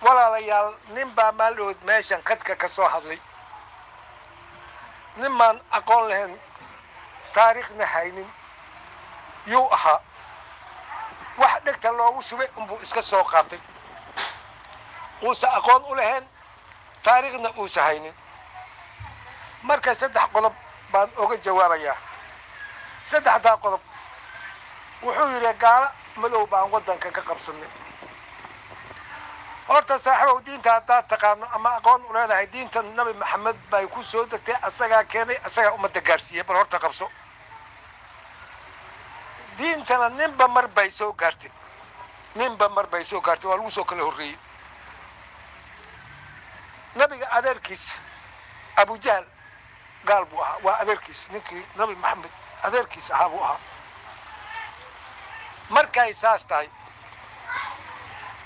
walaalayaal nin baa maaldood meeshan qadka ka soo hadlay nin maan aqoon lahayn taariikhna haynin yuu ahaa wax dhegta loogu shubay unbuu iska soo qaatay uusa aqoon u lahayn taariikhna uusa haynin marka saddex qodob baan oga jawaabayaa saddexdaa qodob wuxuu yidhi gaala madow baan waddanka ka qabsanay horta saaxiibow diinta haddaad taqaano ama aqoon u leedahay diinta nabi maxamed bay ku soo degtay asagaa keenay asagaa ummadda gaarsiiyey bal horta qabso diintana ninba mar bay soo gaartay waa lagu soo kala horreeyey nabiga adeerkiis abujahal gaal buu ahaa waa adeerkiis ninkii nabi maxamed adeerkiis ahaa buu ahaa markay saas tahay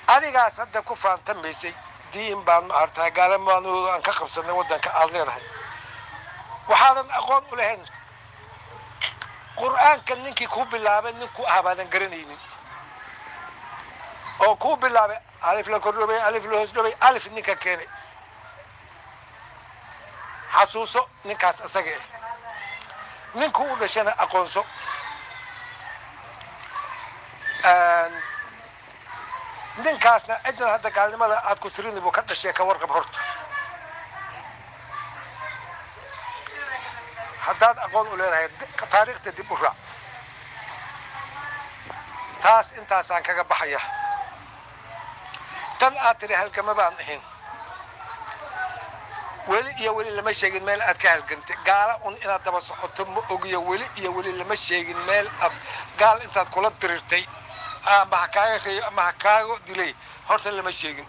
adigaas hadda ku faantamaysay diin baan ma artaa gaalamadooda aan ka qabsanay waddanka aad leedahay waxaadan aqoon u lahayn qur'aanka ninkii ku bilaabay ninkuu ah baadan garanaynin oo ku bilaabay alif la kordhobay alif la hoos dhobay alif ninka keenay xasuuso ninkaas asaga ah ninkuu u dhashana aqoonso ninkaasna ciddan hadda gaalnimada aad ku tirini buu ka dhashay ka warqab horta haddaad aqoon u leedahay taariikhda dib u raac taas intaasaan kaga baxaya tan aad tiri halgama baan ahayn weli iyo weli lama sheegin meel aad ka halgantay gaala un inaad daba socoto ma ogiyo weli iyo weli lama sheegin meel aad gaal intaad kula dirirtay ama ha kaaga reeyo ama ha kaaga dilay horta lama sheegin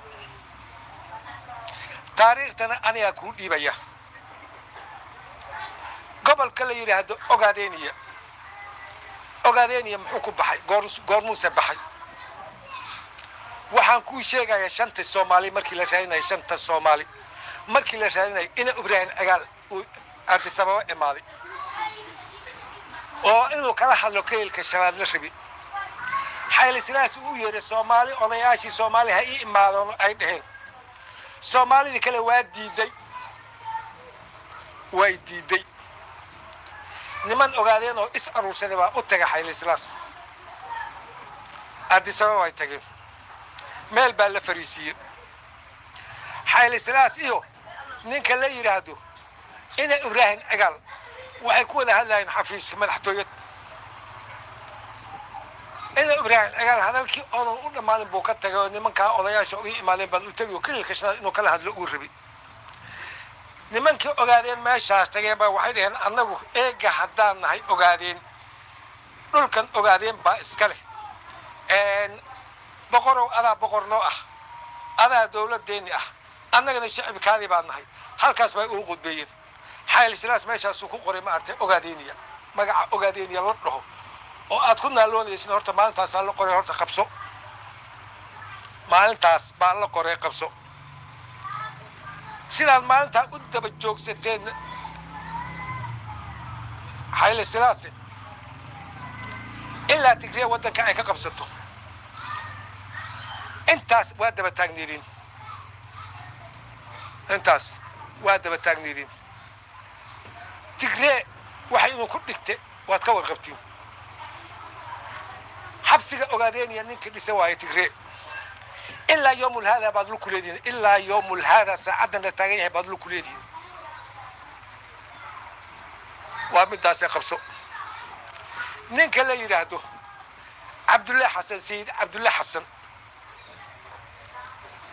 taariikhtana anigaa kuu dhiibaya gobolka la yidhaahdo ogaadeeniya muxuu ku baxay goormuuse baxay waxaan kuu sheegayaa shanta soomaali markii la raadinayo shanta soomaali markii la raadinayo ina ibraahim cigaal uu addis ababa imaaday oo inuu kala hadlo kaylka shanaad la rabi xayli silaas uu yeeray soomaali odayaashii soomaali ha ii imaadoono ay dhaheen soomaalidii kale way diiday niman ogaadeen oo is aruursaday baa u taga xayli silaas addis ababa way tageen meel baa la fariisiiyey xayli silaas iyo ninka la yidhaahdo ina ibraahim cigaal waxay ku wada hadlayeen xafiiska madaxtooyada ina ibraahim cigaal hadalkii oonan u dhammaanin buu ka tagay oo nimankaa odayaasha uga imaadeen baan u tegi oo kililka shanaad inuu kala hadlo uu rabi nimankii ogaadeen meeshaas tageen baa waxay dhaheen annagu eega haddaan nahay ogaadeen dhulkan ogaadeen baa iska leh boqorow adaa boqor noo ah adaa dowladdeeni ah annagana shacibkaadii baan nahay halkaas bay ugu qudbeeyeen xayli silaas meeshaasuu ku qoray ma artay ogaadeeniya magaca ogaadeeniya la dhaho oo aad ku naaloonaysin horta maalintaasaa la qoray horta qabso maalintaas baa la qoray qabso sidaad maalintaa u daba joogsateen xayli silaase ilaa tigriya waddanka ay ka qabsato intaas waa daba taagneedin tigree waxay idinku dhigtay waad ka warqabtiin xabsiga ogaadeeniya ninka dhisa waaye tigree ilaa yoomul haadaa baad luku leedihin ilaa yoomul haadaa saacaddan la taagan yahay baad luku leedihin waa midaasee qabso ninka la yidhaahdo cabdullaahi xasan sayid cabdullaahi xasan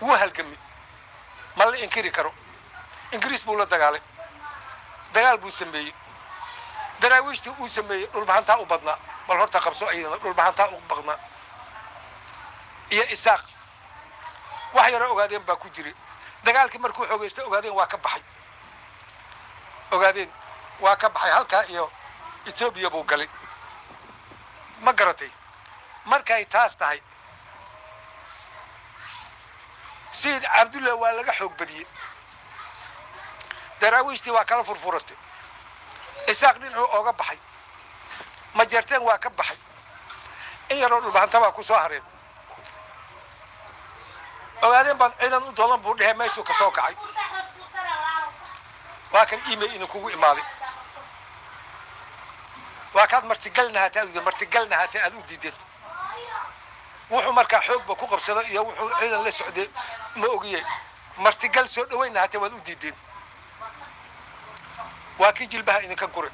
wuu halgami ma la inkiri karo ingiriis buu la dagaalay dagaal buu sameeyey daraawiishtii uu sameeyey dhulbahantaa u badnaa bal horta qabso ayadana dhulbahantaa u badnaa iyo isaaq wax yaro ogaadeen baa ku jiray dagaalkii markuu xoogeystay ogaadeen waa ka baxay halkaa iyo etoobiya buu galay ma garatay markay taas tahay sayid cabdulla waa laga xoog badiyey daraawiishtii waa kala furfuratay isaaq dhinacuu ooga baxay majeerteen waa ka baxay in yaroo dhulbahanta baa ku soo hareen ogaadeen baan ciidan u doodan buu dhahay meeshuu ka soo kacay waa kan email inuu kugu imaaday waa kaad martigalna hataa aad u diideen wuxuu markaa xoogba ku qabsado iyo wuxuu ciidan la socday ma ogiyay martigal soo dhawayna hataa waad u diideen waa kii jilbaha idinka gure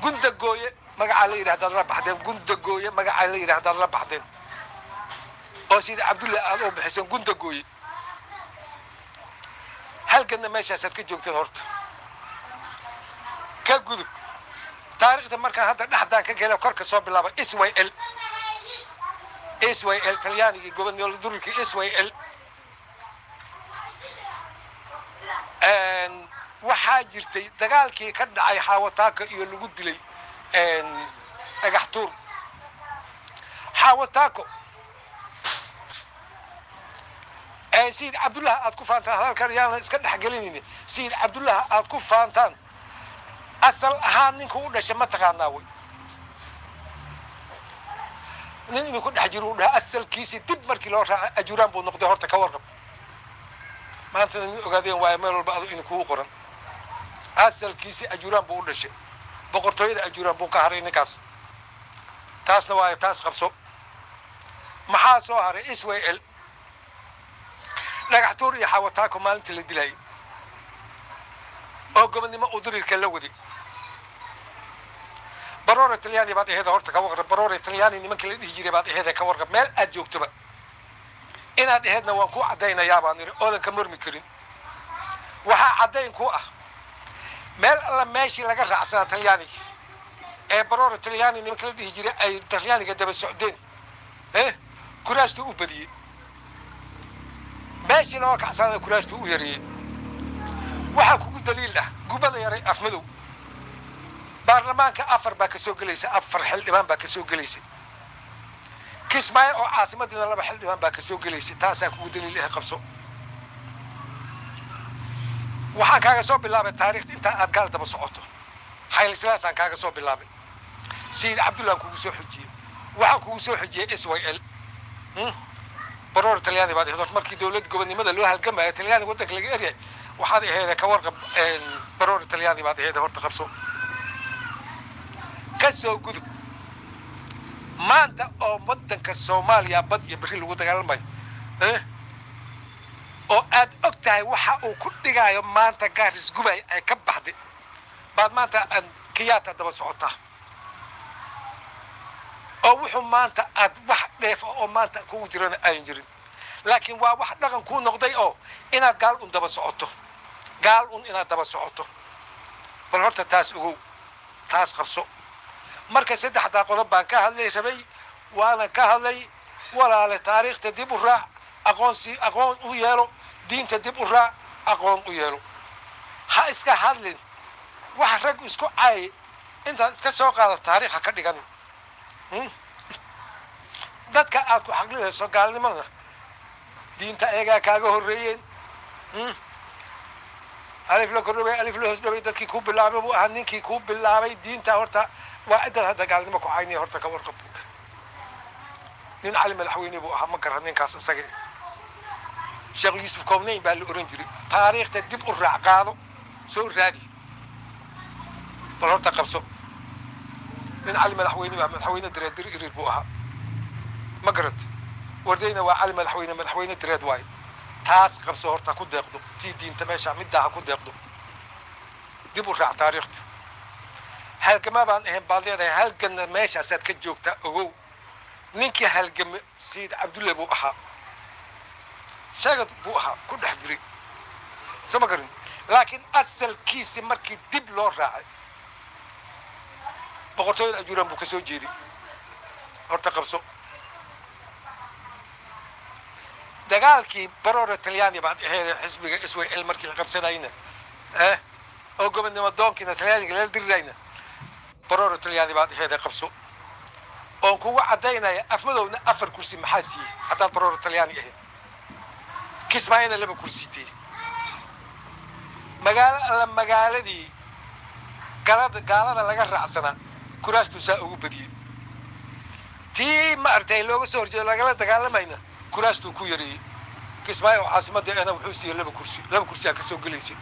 gunda gooye magaca la yiraahdo la baxdeen gunda gooye magaca la yiraahdo la baxdeen oo sida Cabdulla aad oo bixiseen gunda gooye halkana meeshaas ka joogteen horta ka gudub taariikhda markaan hadda dhaxdaan ka galay korka soo bilaabo Israel Talyaanigi gobernador durki Israel waxaa jirtay dagaalkii ka dhacay Xawataaka iyo lagu dilay dhagax tuur Xawataako سيد عبد الله أتكو فانتان هذا الكريان إسكت حقليني سيد عبد الله أتكو فانتان أصل هانين كودا شمت غناوي نين يكون حجرون أصل كيسي تب مركي أجوران بو نقطة هرتا كورقب ما أنت قاعدين وايميل البعض إنه كو قرن أصل كيسي أجوران بو ولا شيء بقرطويد أجوران بو كهرين كاس تاس نواي تاس خبصو محاسو هاري إسوائيل dhagaxtuur iyo Xawataako maalinta la dilay oo gobonimo u dirirka la wadi baroora Talyaani baad aheed horta ka warqab baroora Talyaani nimanka la dhigi jiray baad aheed ka warqab meel aad joogtaba inaad aheedna waan ku cadeynayaa baan iri oodan ka murmi karin waxa cadeyn ku ah meel alla meeshii laga raacsan Talyaani ee baroora Talyaani nimanka la dhigi jiray ay Talyaaniga daba socdeen kuraastu u badiyay ماشي لو كعسان كراستو ويري waxa kugu daliil ah gubada yaray afmadow baarlamaanka afar baa ka soo galaysa afar xildhibaan baa ka soo galaysa kismaayo oo caasimadda laba xildhibaan baa ka soo galaysa taasa kugu daliil ah qabso waxa kaaga soo bilaabay taariikhda inta aad gaal daba socoto xayl silaasan kaaga soo bilaabay Sayid Cabdullah kugu soo xujiyay waxa kugu soo xujiyay Israel baroor Talyaani baad aheed markii dawladda gobonimada loo halgamay Talyaani wadanka laga eriyay waxaad aheed ka warqab baroor Talyaani baad aheed horta qabso ka soo gudub maanta oo wadanka Soomaaliya bad iyo bixi lagu dagaalamay oo aad ogtahay waxa uu ku dhigayo maanta gaaris gubay ay ka baxday baad maanta kiyaata daba socota oo wuxuu maanta aad wax dheef oo maanta ku jirana ay jirin laakiin waa wax dhaqan ku noqday oo inaad gaal un daba socoto inaad daba socoto bal horta taas ugu taas qabso marka saddexda qodob baan ka hadlay rabay waana ka hadlay walaal taariikhda dib u raac aqoon u yeelo diinta dib u raac aqoon u yeelo ha iska hadlin wax rag isku caay inta iska soo qaado taariikha ka dhigan dadka aad ku xaqlinayso gaalnimada diinta ayaga kaaga horeeyeen alif la korobay alif la hoosdhabay dadkii ku bilaabay buu ahaa ninkii ku bilaabay diinta horta waa cid hada gaalnimo ku caynay horta ka warqab nin cali madaxweyne buu ahaa ma garan ninkaas isaga Sheekh Yuusuf Koobnay baa la oran jiray taariikhda dib u raac qaado soo raadi bal horta qabso nin cali madaxweyne direed buu ahaa ما قرت وردينا وعلي مدحوينه دريد واي تاس قبسه هرتا ku deeqdo tii diinta meesha midaha ku deeqdo dib u raac taariikhda halkama baan ahayn baadiyada halkan meesha saad ka joogta ogow ninkii halgam Sayid Cabdullah buu ahaa sagad buu ahaa ku dhex jiray sama garin laakiin asalkiisa markii dib loo raacay boqortooyada ajuuran buu ka soo jeeday horta qabso dagaalkii baroora Talyaani baad aheed xisbiga Israel markii la qabsadayna oo gobonimo doonkina Talyaaniga la dirayna baroora Talyaani baad aheed qabso oo kuwa cadeynaya afmadowna afar kursi maxaasi hatta baroora Talyaani aheed kismaayna laba kursi tii magaaladii gaalada laga raacsana kuraastu saa ugu badiyay tii ma artay looga soo horjeedo laga dagaalamayna كراستو كويري كسمايو عاصمة دي أنا وحوسي لما كرسي كسو قليسي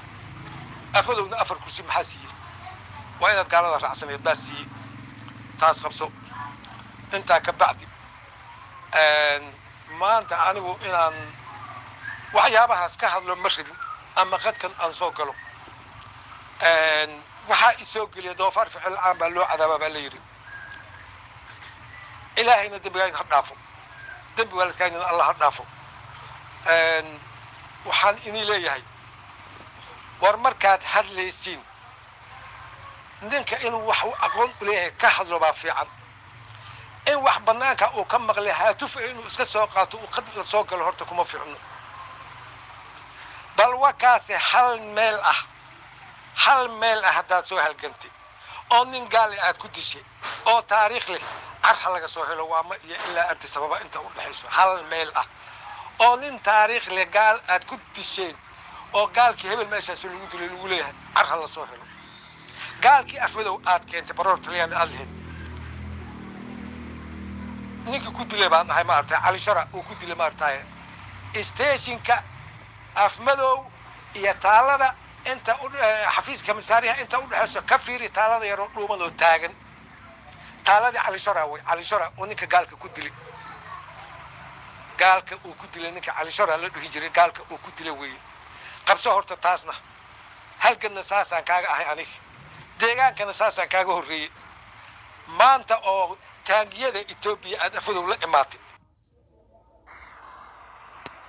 أفضل أفر كرسي محاسي وين قال الله رأسنا باسي تاس خمسو أنت كبعدي ما أنت أنا وإن وحيابها سكحل المشرب أما قد كان أنسوقلو وحا يسوقلي دوفار في العام بلو عذاب بليري إلهي ندبقين هدافو دنبي ولد كان الله هدافو وحان إني ليهي ورمركات هدليسين ninka inuu wax aqoon u leeyahay ka hadlo baa fiican in wax banaanka uu ka maqlay haatuf inuu iska soo qaato uu qad la soo galo horta kuma fiicno bal wakaasi hal meel ah hadaad soo halgantay oo nin gaali aad ku dishay oo taariikh leh arxa laga soo helo waa ma iyo ilaa arti sababa inta u dhaxayso hal meel ah oo nin taariikh leh gaal aad ku dishay oo gaalkii hebel meeshaas lagu dilay lagu leeyahay arxa la soo helo gaalkii afmadow aad keentay baroor taliyaan aad lahayd ninka ku dilay baan ahay ma artay cali shara uu ku dilay ma artay stationka afmadow iyo taalada inta xafiiska masaariha inta u dhaxayso ka fiiri taalada yar oo dhuumadoo taagan taalada cali shara oo ninka gaalka ku dilay ninka cali shara la dhihi jiray gaalka uu ku dilay weey qabso horta taasna halkan saasaan kaaga ahay aniga deegaankana saasaan kaaga horreeyay maanta oo taangiyada Itoobiya aad afadow la imaatay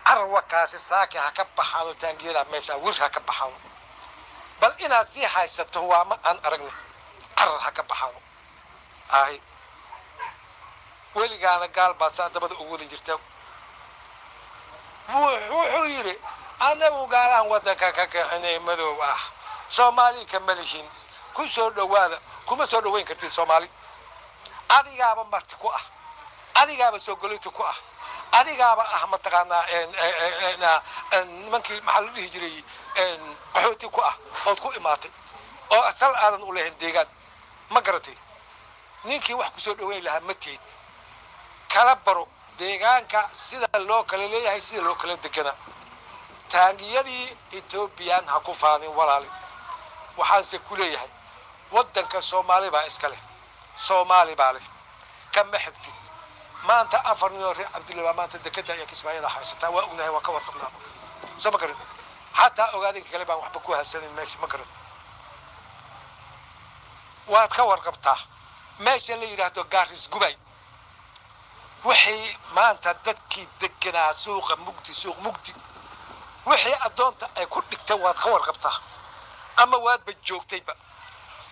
arwakaasi saaki ha ka baxaado taangiyada meesha wir ha ka baxaado bal inaad sii haysato waa ma aan aragni arar ha ka baxaado ay weligaana gaal baad saa dabada ugu wada jirtaa wuxuu yiri anagu gaalaan wadanka ka kaxinay madow ah Soomaali ka malihin ku soo dhawaada kuma soo dhaweyn kartid Soomaali adigaaba marti ku ah adigaaba soo galito ku ah adigaaba ahmad taqaana nimankii maxaa la dhihi jiray qaxooti ku ah oo ku imaatay oo asal aadan u leeyahay deegaan ma garatay ninkii wax ku soo dhaweyn lahaa ma tiid kala baro deegaanka sida loo kala leeyahay sida loo kala degana taangiyadii Ethiopian ha ku faanin walaali waxaan se ku leeyahay wadanka Soomaali baa iska leh Soomaali baa leh kama xigtid maanta afar noori Cabdullaahi maanta dekada ay Kismaayada haysata waa ognahay waa ka warqabnaa sama garan hatta ogaadin kale baan waxba ku hasanin meesha ma garan waad ka warqabtaa meesha la yiraahdo Gaaris Gubay wixii maanta dadkii deganaa suuqa mugdi wixii adoonta ay ku dhigtay waad ka warqabtaa ama waad joogtayba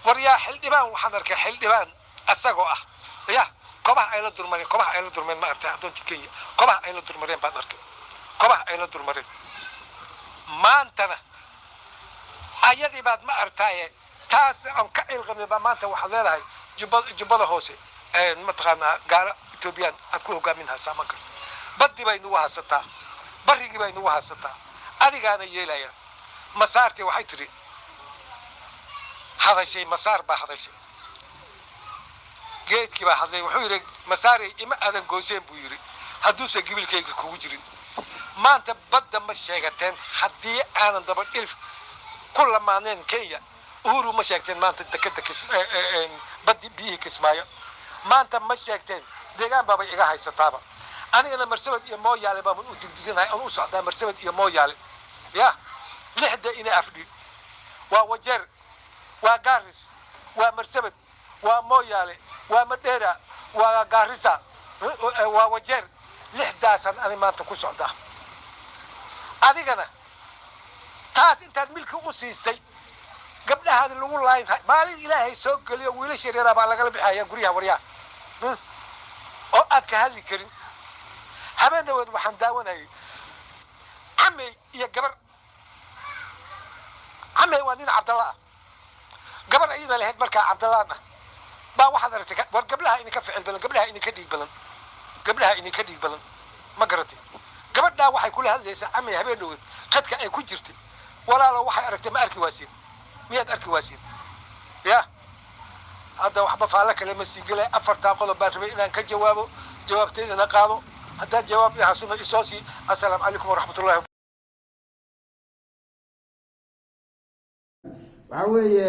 waryaa xildhibaan waxaan arkay xildhibaan asagoo ah ya kobaha ay la durmareen ma artay adoontii Kenya kobaha ay la durmareen baan arkay kobaha ay la durmareen maantana ayadii baad ma artay taas aan ka ilqamay ba maanta waxa leedahay jubbada hoose ma taqaana gaala Ethiopian aad ku hogaaminaa sama karto baddi bay nagu haasataa barrigi bay nagu haasataa adigaana yeelaya masaartii waxay tiri هذا شيء مسار بهذا شيء جيت كي بهذا وحير مساري إما أذن جوزين بيوري هدوس قبل كي كوجرين ما أنت بدأ مشاكلتين حدي أنا دبر إلف كل ما نين كيا أورو مشاكلتين ما أنت كس بدي بيه كسمايا ما أنت مشاكلتين دكان بابا إيجا هاي ستابا أنا مرسبت يمو يالي بابا ودقيقين هاي أنا وصعد مرسبت يمو يالي يا لحد إني أفدي ووجر وغارس ومرسبت ومويالي ومديرة وغارسة ووجر لحداسا أنا ما تكون سعودة أذيقنا تاس انت الملك أسيسي قبل هذا اللي يقول لاين مالي إلهي سوق اليوم ويلا شريرة على قلب حياة قريها وريها أو أذكى هالي كريم هبين دواد وحن داونا عمي يا قبر عمي وانين عبد الله قبل أيضا لهيك مركا عبد الله با واحد رتك قبلها إني كفعل بلن قبلها إني كديك بلن ما قرتي قبل دا waxay kula hadlaysa amay habeen dhow qadka ay ku jirtay walaalo waxay aragtay ma arki waasiin miyaad arki waasiin ya hada waxba faala kale ma siigalay afarta qodob baan rabay inaan ka jawaabo jawaabteedana qaado هذا جواب يا حسن إسوسي. السلام عليكم ورحمة الله وبركاته. وعوي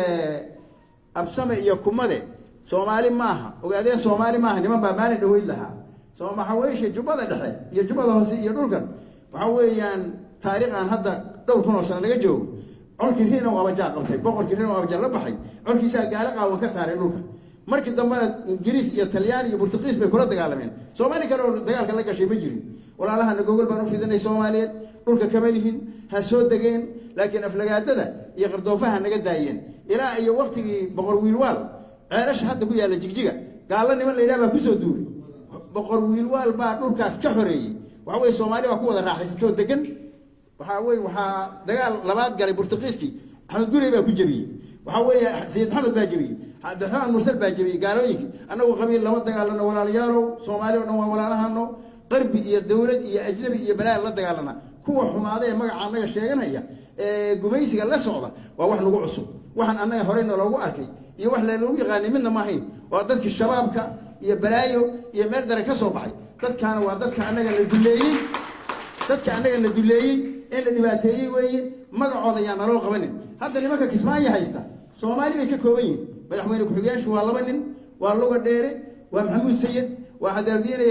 أبسمة يكمله سومالي معها وقاعدين سومالي معها لما بماني دويد لها سو ما حويش جبلة دحين يجبلة هوسي يدولكن وعوي يعني تاريخ عن هذا دول كنا سنة لجوا عركي هنا وأبجع قبتي بقول كنا وأبجع لبحي عركي ساقالق أو كسر يدولكن مركز دمنا إنجليز إيطالياني برتقيس بكرة دجالمين سومالي كانوا دجال كلا كشيء بيجري ولا لها نقول بنو في ذني سوماليات دولك كمالهن هسود دجين لكن أفلقات ده يقردوفها نجد داين إلى أي وقت بقر ويلوال عرش حتى قوي على جيجيجا قال لنا من اللي بكسو دوري بقر ويلوال بعد دول كاس كحري وحوي سومالي وكوه راح يسكتوا دقن وحوي دجال لبعض قال برتقيسكي حمد قولي بكجبي وحوي سيد محمد باجبي عبد الرحمن مرسل باجبي قالوا يك أنا وخبير لما دجال لنا ولا رجاله سومالي ولا لهانو غربي يا الدولة يا أجنبي يا بلاد لا دجال لنا كوه حماده ما عندنا شيء هنا قميصي الله صعدا وواحد نقول عصو واحد أنا هرينا لو أركي يوحنا لو يغني منا ما هي وعدتك الشباب كا يبلايو يمردر كسر بعي تذكر أنا وعدتك أنا اللي دليل تذكر أنا اللي دليل إلا نباتي ويا ما قعد يعني لو قبلين هذا اللي ما كسماعي هايستا سومالي بككوين بدحمينك حجاج والله بنن والله قديري ومحمود سيد واحد يرديني